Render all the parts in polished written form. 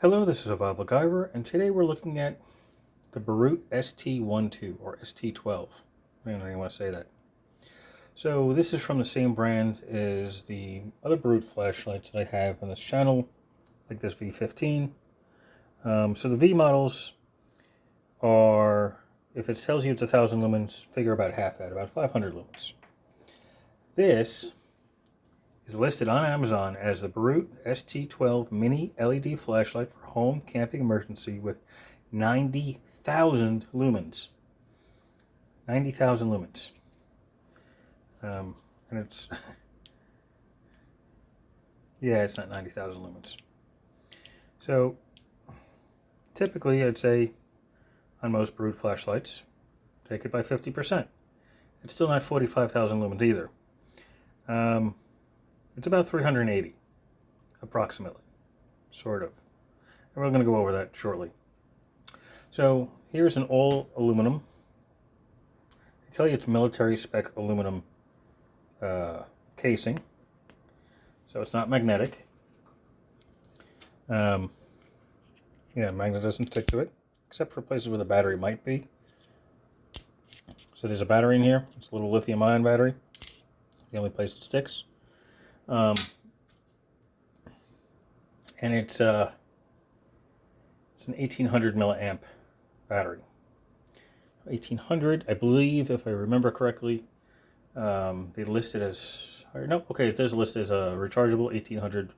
Hello, this is Survival-gyver, and today we're looking at the Boruit ST12 or ST12. I don't know how you want to say that. So this is from the same brand as the other Boruit flashlights that I have on this channel, like this V15. So the V models are, if it tells you it's 1,000 lumens, figure about half that, about 500 lumens. This is listed on Amazon as the Boruit ST12 mini LED flashlight for home camping emergency with 90,000 lumens. 90,000 lumens. And it's, yeah, it's not 90,000 lumens. So, typically I'd say on most Boruit flashlights, take it by 50%. It's still not 45,000 lumens either. It's about 380, approximately, sort of. And we're going to go over that shortly. So here's an all aluminum. They tell you it's military spec aluminum casing, so it's not magnetic. Yeah, magnet doesn't stick to it, except for places where the battery might be. So there's a battery in here. It's a little lithium-ion battery. The only place it sticks. And it's an 1800 milliamp battery. 1800, I believe, if I remember correctly, they listed as, or no, okay, it does list as a rechargeable 1800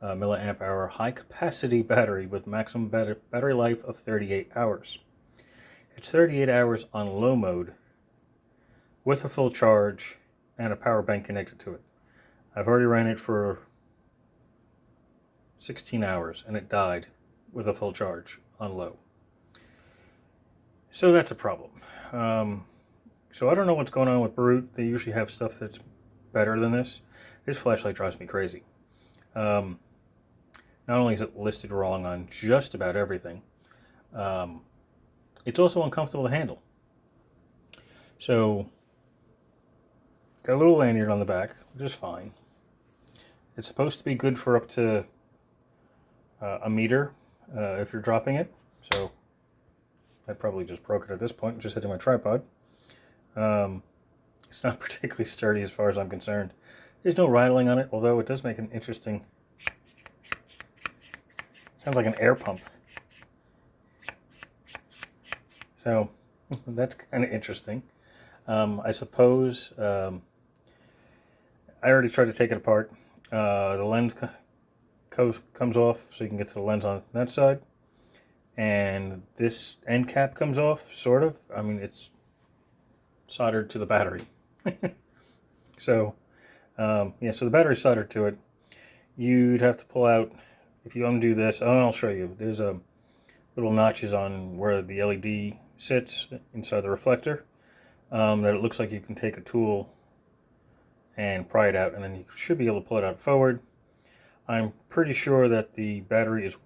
milliamp hour high capacity battery with maximum battery life of 38 hours. It's 38 hours on low mode with a full charge and a power bank connected to it. I've already ran it for 16 hours and it died with a full charge on low. So that's a problem. So I don't know what's going on with Boruit. They usually have stuff that's better than this. This flashlight drives me crazy. Not only is it listed wrong on just about everything, it's also uncomfortable to handle. So, got a little lanyard on the back, which is fine. It's supposed to be good for up to a meter if you're dropping it. So I probably just broke it at this point, just hitting my tripod. It's not particularly sturdy as far as I'm concerned. There's no rattling on it, although it does make an interesting, sounds like an air pump. So that's kind of interesting. I suppose I already tried to take it apart. The lens comes off, so you can get to the lens on that side. And this end cap comes off, sort of. I mean, it's soldered to the battery. So, yeah, so the battery's soldered to it. You'd have to pull out, if you undo this, I'll show you. There's a little notches on where the LED sits inside the reflector that it looks like you can take a tool and pry it out, and then you should be able to pull it out forward. I'm pretty sure that the battery is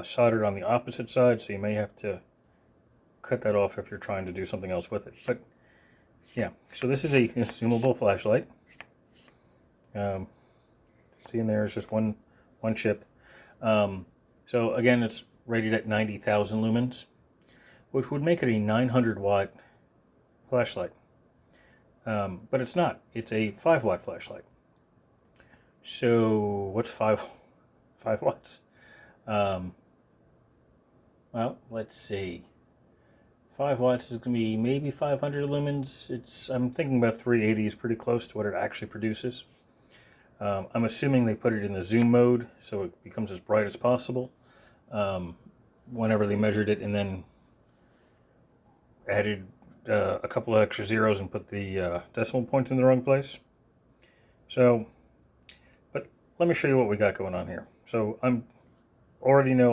soldered on the opposite side, so you may have to cut that off if you're trying to do something else with it. But yeah, so this is a consumable flashlight. See, in there is just one chip. So again, it's rated at 90,000 lumens, which would make it a 900 watt flashlight. But it's not. It's a 5 watt flashlight. So what's 5 watts? Well, let's see. 5 watts is going to be maybe 500 lumens. I'm thinking about 380 is pretty close to what it actually produces. I'm assuming they put it in the zoom mode so it becomes as bright as possible whenever they measured it, and then added a couple of extra zeros and put the decimal point in the wrong place. So, but let me show you what we got going on here. So I'm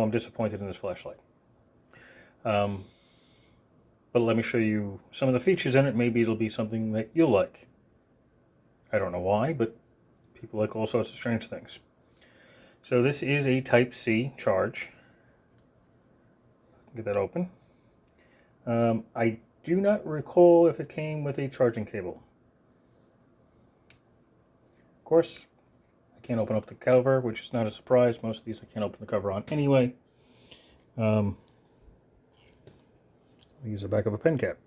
disappointed in this flashlight. But let me show you some of the features in it. Maybe it'll be something that you'll like. I don't know why, but people like all sorts of strange things. So this is a Type-C charge. Get that open. I do not recall if it came with a charging cable. Of course, I can't open up the cover, which is not a surprise. Most of these I can't open the cover on anyway. I'll use the back of a pen cap.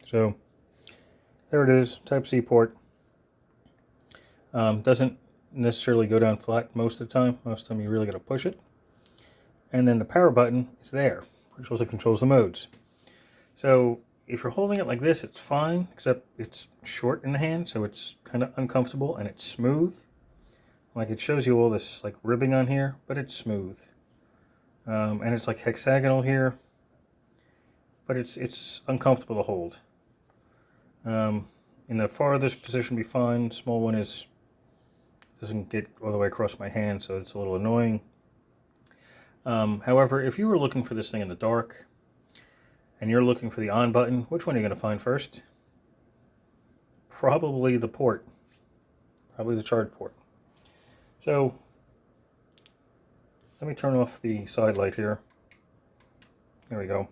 So there it is, Type-C port. Doesn't necessarily go down flat most of the time. Most of the time you really got to push it. And then the power button is there, which also controls the modes. So if you're holding it like this, it's fine, except it's short in the hand, so it's kind of uncomfortable, and it's smooth. Like, it shows you all this like ribbing on here, but it's smooth. And it's like hexagonal here, but it's uncomfortable to hold. In the farthest position be fine. Small one doesn't get all the way across my hand, so it's a little annoying. However, if you were looking for this thing in the dark, and you're looking for the on button, which one are you going to find first? Probably the port. Probably the charge port. So, let me turn off the side light here. There we go.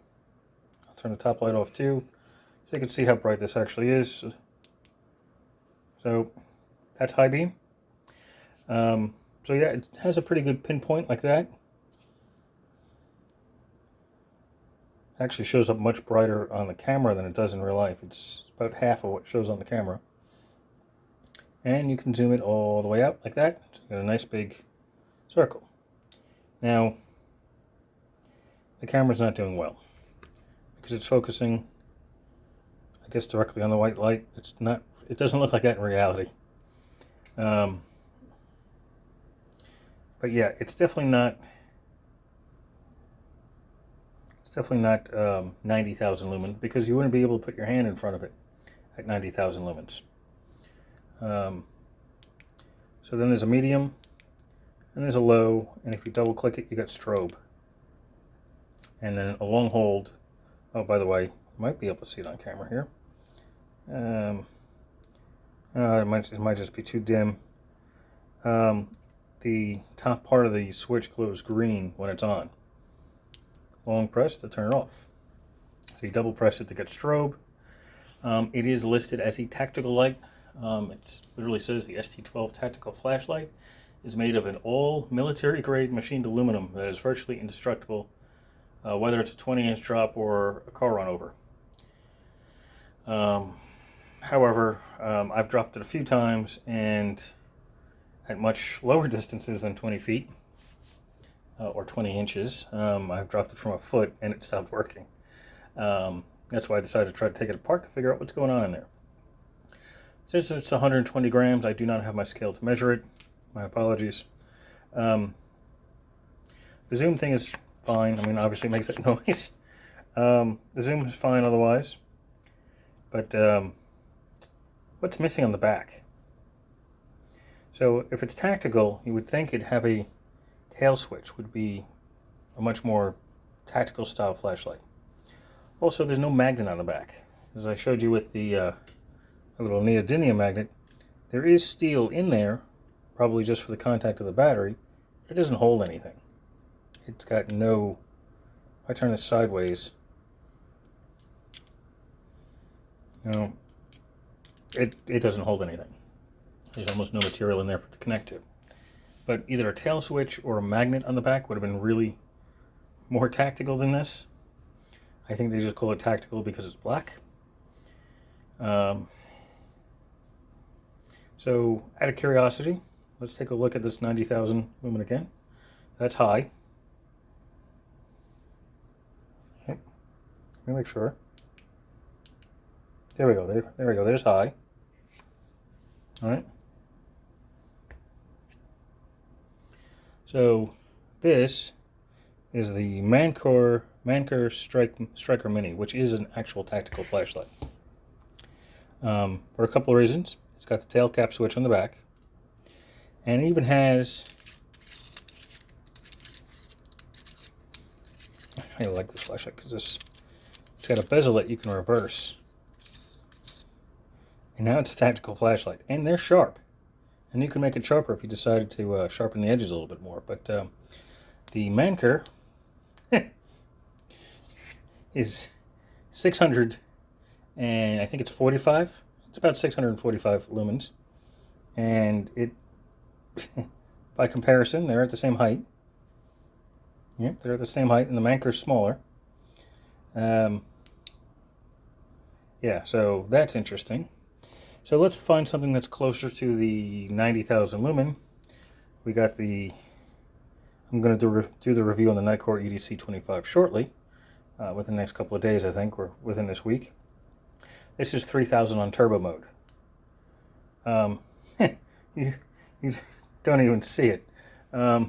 I'll turn the top light off too, so you can see how bright this actually is. So, that's high beam. So yeah, it has a pretty good pinpoint like that. Actually shows up much brighter on the camera than it does in real life. It's about half of what shows on the camera. And you can zoom it all the way out like that. So you got a nice big circle. Now, the camera's not doing well because it's focusing, I guess, directly on the white light. It doesn't look like that in reality. But yeah, it's definitely not 90,000 lumen, because you wouldn't be able to put your hand in front of it at 90,000 lumens. So then there's a medium, and there's a low, and if you double click it, you got strobe. And then a long hold. Oh, by the way, you might be able to see it on camera here. It might just be too dim. The top part of the switch glows green when it's on. Long press to turn it off. So you double press it to get strobe. It is listed as a tactical light. It literally says the ST12 tactical flashlight is made of an all military grade machined aluminum that is virtually indestructible, whether it's a 20-inch drop or a car run over. However, I've dropped it a few times, and at much lower distances than 20 feet. Or 20 inches. I've dropped it from a foot and it stopped working. That's why I decided to try to take it apart to figure out what's going on in there. Since it's 120 grams, I do not have my scale to measure it. My apologies. The zoom thing is fine. I mean, obviously it makes that noise. The zoom is fine otherwise. But what's missing on the back? So if it's tactical, you would think it'd have a tail switch, would be a much more tactical style flashlight. Also, there's no magnet on the back. As I showed you with the little neodymium magnet, there is steel in there, probably just for the contact of the battery. It doesn't hold anything. It's got no... If I turn this sideways, it doesn't hold anything. There's almost no material in there for it to connect to. But either a tail switch or a magnet on the back would have been really more tactical than this. I think they just call it tactical because it's black. So, out of curiosity, let's take a look at this 90,000 lumen again. That's high. Okay. Let me make sure. There we go. There we go. There's high. All right. So this is the Manker Striker Mini, which is an actual tactical flashlight. For a couple of reasons. It's got the tail cap switch on the back, and it even has... I like this flashlight because it's got a bezel that you can reverse. And now it's a tactical flashlight, and they're sharp. And you can make it sharper if you decided to sharpen the edges a little bit more. But the Manker is 600, and I think it's 45. It's about 645 lumens. And it, by comparison, they're at the same height. Yeah, they're the same height, and the Manker's smaller. Yeah, so that's interesting. So let's find something that's closer to the 90,000 lumen. We got the... I'm going to do the review on the Nitecore EDC25 shortly, within the next couple of days, I think, or within this week. This is 3000 on turbo mode. You don't even see it. Let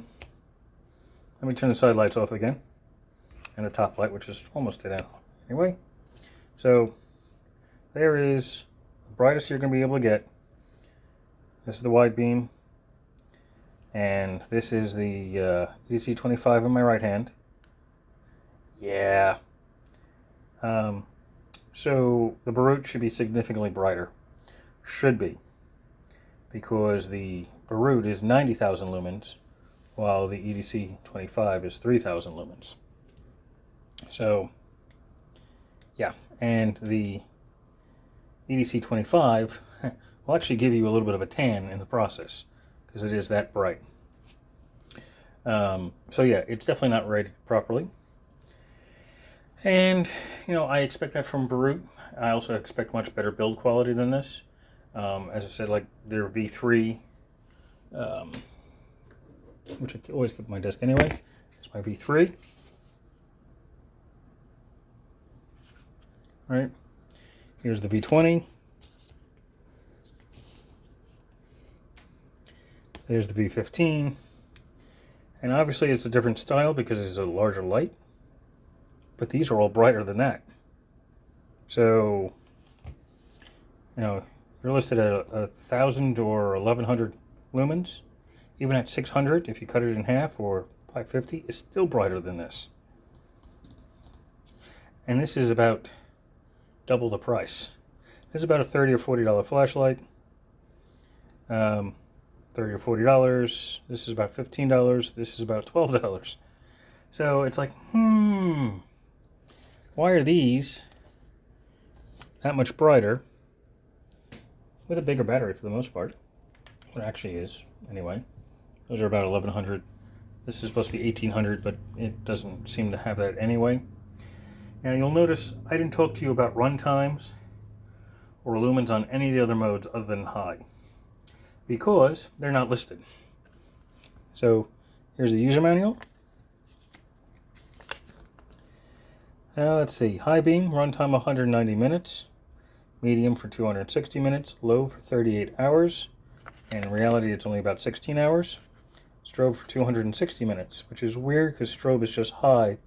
me turn the side lights off again, and the top light, which is almost dead out. Anyway, so there is the brightest you're going to be able to get. This is the wide beam, and this is the EDC25 in my right hand. Yeah. So the Boruit should be significantly brighter. Should be. Because the Boruit is 90,000 lumens, while the EDC25 is 3,000 lumens. So, yeah. And the EDC25 will actually give you a little bit of a tan in the process, because it is that bright. So yeah, it's definitely not rated properly. And, you know, I expect that from Boruit. I also expect much better build quality than this. As I said, like their V3, which I always keep on my desk anyway. It's my V3. All right. Here's the V20. There's the V15. And obviously it's a different style because it's a larger light. But these are all brighter than that. So, you know, you're listed at 1,000 or 1,100 lumens. Even at 600, if you cut it in half, or 550, it's still brighter than this. And this is about double the price. This is about a $30 or $40 flashlight. $30 or $40. This is about $15. This is about $12. So it's like, why are these that much brighter with a bigger battery for the most part? What it actually is, anyway. Those are about 1,100. This is supposed to be 1,800, but it doesn't seem to have that anyway. Now you'll notice I didn't talk to you about run times or lumens on any of the other modes other than high, because they're not listed. So here's the user manual. Let's see, high beam, runtime 190 minutes, medium for 260 minutes, low for 38 hours, and in reality it's only about 16 hours. Strobe for 260 minutes, which is weird because strobe is just high.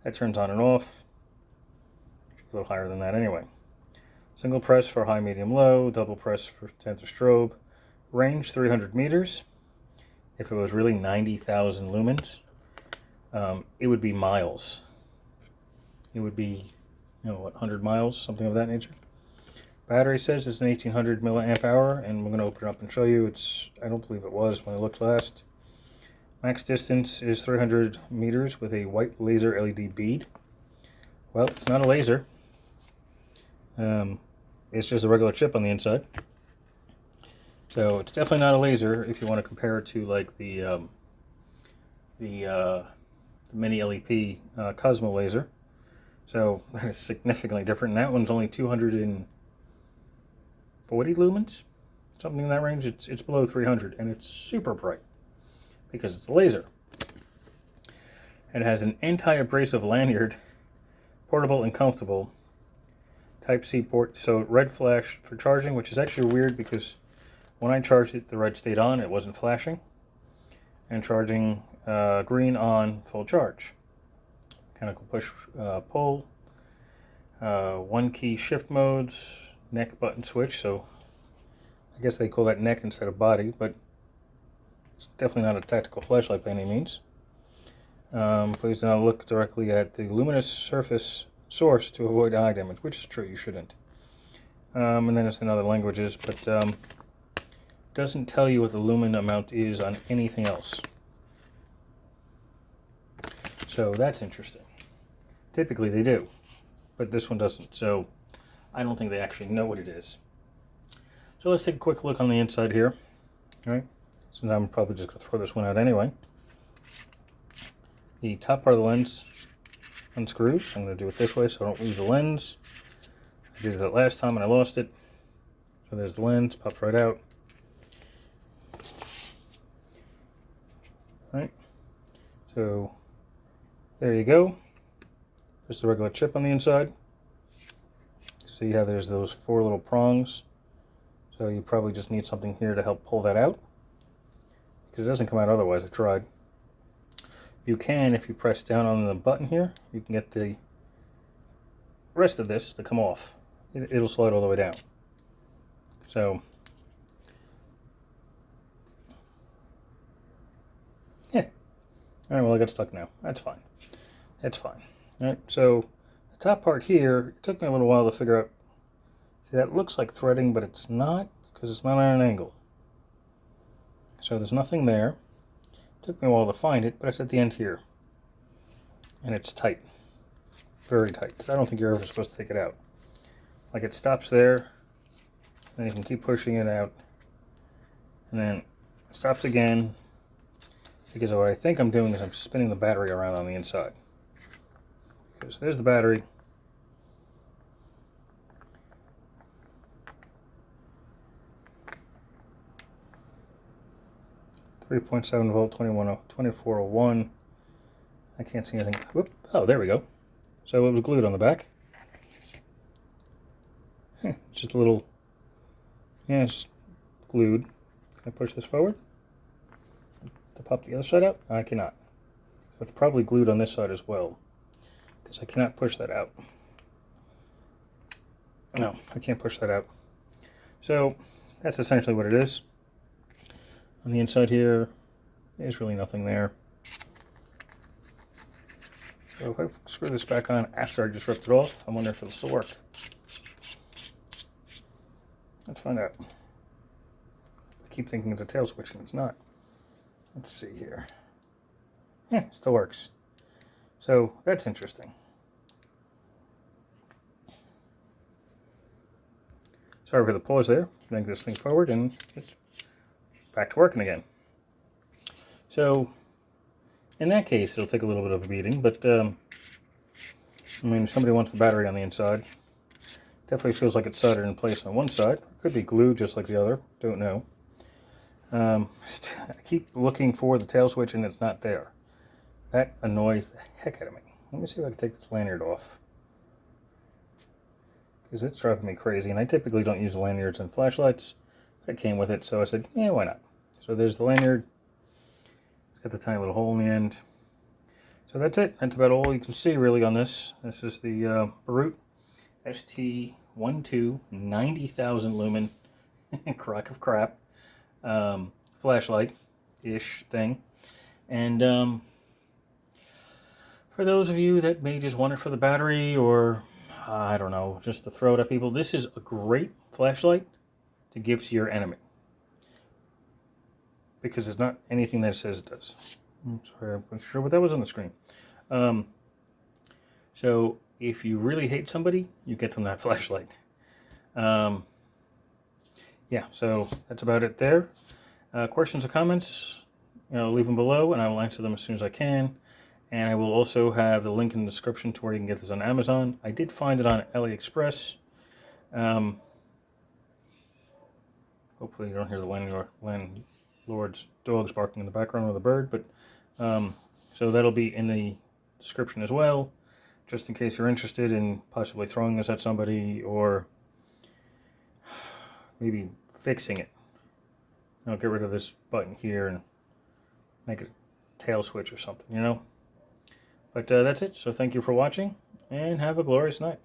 That turns on and off. A little higher than that anyway. Single press for high, medium, low, double press for tensor strobe. Range 300 meters. If it was really 90,000 lumens, it would be miles. It would be, you know, what, 100 miles, something of that nature. Battery says it's an 1800 milliamp hour, and we're going to open it up and show you. I don't believe it was when I looked last. Max distance is 300 meters with a white laser LED bead. Well, it's not a laser. It's just a regular chip on the inside. So it's definitely not a laser if you want to compare it to like the mini LEP Cosmo laser. So that is significantly different. And that one's only 240 lumens, something in that range. It's below 300, and it's super bright because it's a laser. It has an anti-abrasive lanyard, portable and comfortable. Type-C port, so red flash for charging, which is actually weird because when I charged it, the red stayed on, it wasn't flashing. And charging green on, full charge. Mechanical push pull. One key shift modes, neck button switch, so I guess they call that neck instead of body, but it's definitely not a tactical flashlight by any means. Please do not look directly at the luminous surface source to avoid eye damage, which is true, you shouldn't. And then it's in other languages, but doesn't tell you what the lumen amount is on anything else. So that's interesting. Typically they do, but this one doesn't, so I don't think they actually know what it is. So let's take a quick look on the inside here. All right, so now I'm probably just going to throw this one out anyway. the top part of the lens unscrews. I'm going to do it this way so I don't lose the lens. I did that last time and I lost it. So there's the lens, pops right out. Right. So there you go. There's the regular chip on the inside. See how there's those 4 little prongs. So you probably just need something here to help pull that out, because it doesn't come out otherwise. I tried. You can, if you press down on the button here, you can get the rest of this to come off. It'll slide all the way down. So, yeah. Alright, well I got stuck now. That's fine. That's fine. Alright, so the top part here, it took me a little while to figure out. See, that looks like threading, but it's not, because it's not at an angle. So there's nothing there. It took me a while to find it, but it's at the end here. And it's tight. Very tight. I don't think you're ever supposed to take it out. Like, it stops there, and you can keep pushing it out. And then it stops again, because what I think I'm doing is I'm spinning the battery around on the inside. Because there's the battery. 3.7 volt, 2401. I can't see anything. Whoop. Oh, there we go. So it was glued on the back. Just a little, yeah, it's just glued. Can I push this forward to pop the other side out? I cannot. So it's probably glued on this side as well, because I cannot push that out. No, I can't push that out. So that's essentially what it is. On the inside here, there's really nothing there. So if I screw this back on after I just ripped it off, I wonder if it'll still work. Let's find out. I keep thinking it's a tail switch and it's not. Let's see here. Yeah, it still works. So that's interesting. Sorry for the pause there. Bring this thing forward and it's back to working again. So in that case, it'll take a little bit of a beating, but I mean, if somebody wants the battery on the inside, definitely feels like it's soldered in place on one side. It could be glued just like the other, don't know. I keep looking for the tail switch and it's not there. That annoys the heck out of me. Let me see if I can take this lanyard off, because it's driving me crazy, and I typically don't use lanyards and flashlights. It came with it, so I said, yeah, why not? So there's the lanyard. It's got the tiny little hole in the end. So that's it. That's about all you can see really on this. This is the Boruit ST12 90,000 lumen crock of crap flashlight-ish thing. And for those of you that may just want it for the battery, or I don't know, just to throw it at people, this is a great flashlight to give to your enemy, because it's not anything that it says it does. I'm sorry, I'm not sure what that was on the screen. So if you really hate somebody, you get them that flashlight. Yeah, so that's about it there. Questions or comments, leave them below and I will answer them as soon as I can. And I will also have the link in the description to where you can get this on Amazon. I did find it on AliExpress. Hopefully you don't hear the landlord's dogs barking in the background, or the bird, but so that'll be in the description as well, just in case you're interested in possibly throwing this at somebody, or maybe fixing it. Get rid of this button here and make it a tail switch or something, But that's it. So thank you for watching, and have a glorious night.